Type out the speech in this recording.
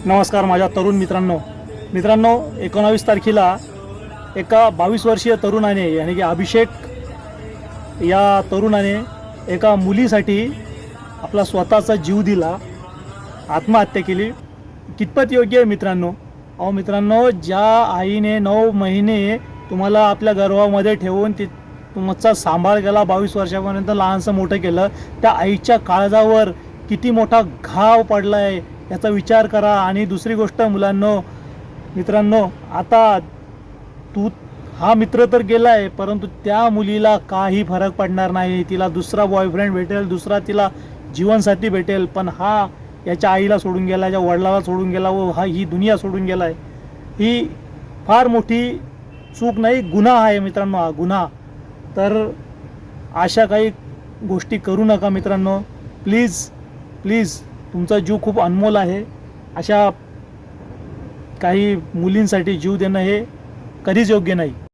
नमस्कार माझ्या तरुण मित्रांनो 19 तारखेला एका 22 वर्षीय तरुणाने यानी की अभिषेक या तरुणाने एका मुलीसाठी आपला स्वतःचा जीव दिला, आत्महत्या केली। कितपत योग्य आहे मित्रांनो? अहो मित्रांनो, ज्या आईने 9 महिने तुम्हाला आपल्या गर्भामध्ये ठेवून तुमचा सांभाळ केला, 22 वर्षापर्यंत लहानसं मोठं केलं, त्या आईच्या काळजावर किती मोठा घाव पडला आहे याचा विचार करा। आणि दुसरी गोष्ट मित्रांनो, आता हा मित्र तर गेला आहे, परंतु त्या मुलीला काही फरक पडणार नाही। तिला दुसरा बॉयफ्रेंड भेटेल, दुसरा तिला जीवनसाथी भेटेल, पण हा याच्या आईला सोडून गेला, याच्या वडिलाला सोडून गेला व ही दुनिया सोडून गेला आहे। ही फार मोठी चूक नाही, गुन्हा आहे मित्रांनो, हा गुन्हा। तर अशा काही गोष्टी करू नका मित्रांनो, प्लीज तुमचा जीव खूप अनमोल आहे। अशा काही मुलींसाठी जीव देणं हे कधीच योग्य नाही।